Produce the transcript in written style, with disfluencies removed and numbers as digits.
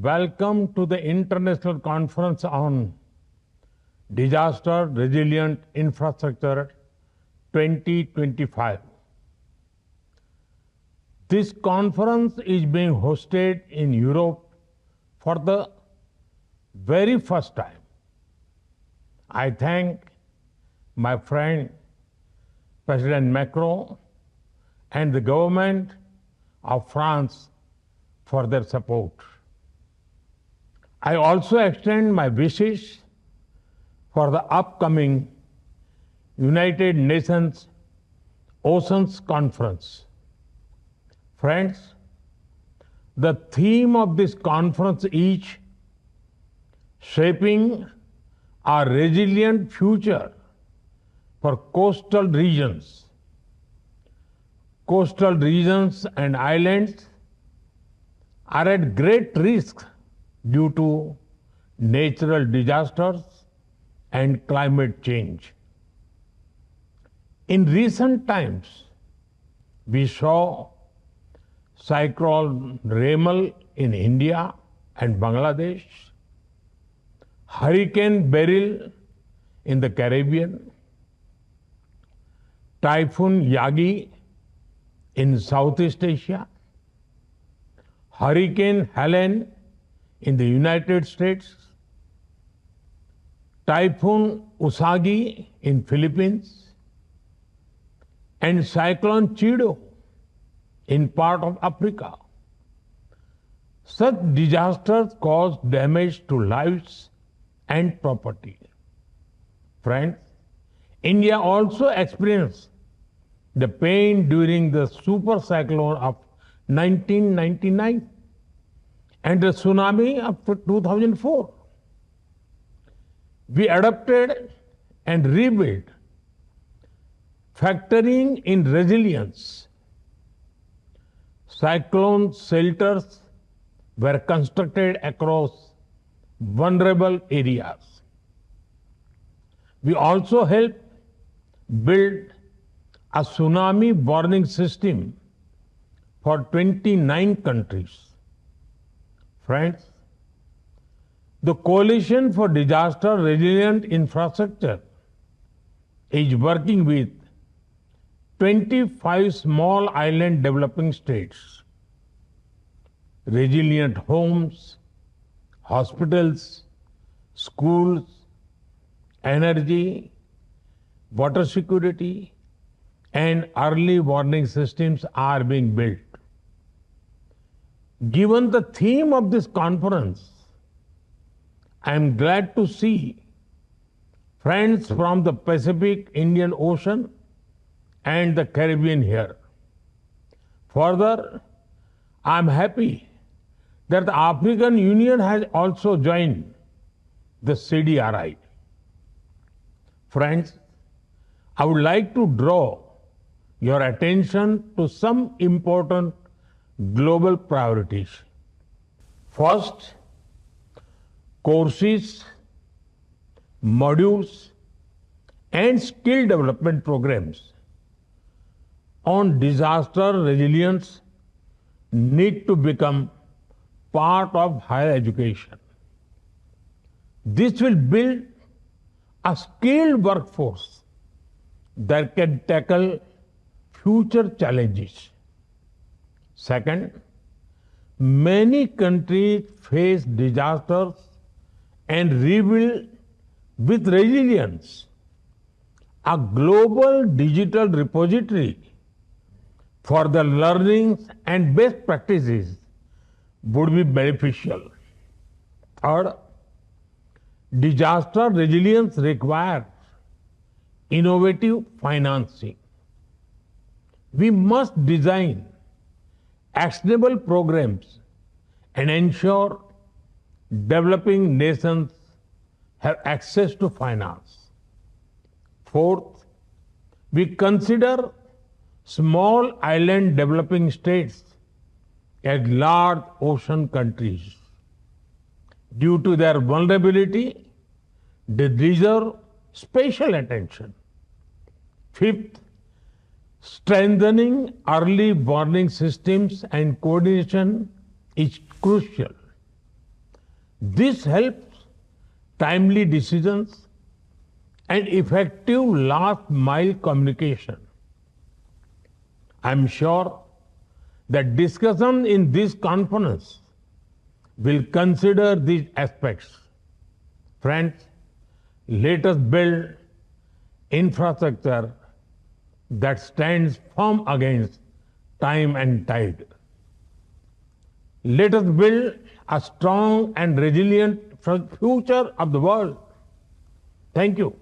Welcome to the International Conference on Disaster Resilient Infrastructure 2025. This conference is being hosted in Europe for the very first time. I thank my friend President Macron and the government of France for their support. I also extend my wishes for the upcoming United Nations Oceans Conference. Friends, the theme of this conference is shaping a resilient future for coastal regions. Coastal regions and islands are at great risk due to natural disasters and climate change. In recent times, we saw Cyclone Remal in India and Bangladesh, Hurricane Beryl in the Caribbean, Typhoon Yagi in Southeast Asia, Hurricane Helene in the United States, Typhoon Usagi in Philippines, and Cyclone Chido in part of Africa. Such disasters cause damage to lives and property. Friends, India also experienced the pain during the super cyclone of 1999 and the tsunami of 2004. We adapted and rebuilt, factoring in resilience. Cyclone shelters were constructed across vulnerable areas. We also helped build a tsunami warning system for 29 countries. Friends, the Coalition for Disaster Resilient Infrastructure is working with 25 small island developing states. Resilient homes, hospitals, schools, energy, water security, and early warning systems are being built. Given the theme of this conference, I am glad to see friends from the Pacific, Indian Ocean, and the Caribbean here. Further, I am happy that the African Union has also joined the CDRI. Friends, I would like to draw your attention to some important global priorities. First, courses, modules, and skill development programs on disaster resilience need to become part of higher education. This will build a skilled workforce that can tackle future challenges. Second, many countries face disasters and rebuild with resilience. A global digital repository for the learnings and best practices would be beneficial. Third, disaster resilience requires innovative financing. We must design actionable programs and ensure developing nations have access to finance. Fourth, we consider small island developing states as large ocean countries. Due to their vulnerability, they deserve special attention. Fifth, strengthening early warning systems and coordination is crucial. This helps timely decisions and effective last mile communication. I'm sure that discussion in this conference will consider these aspects. Friends, let us build infrastructure that stands firm against time and tide. Let us build a strong and resilient future of the world. Thank you.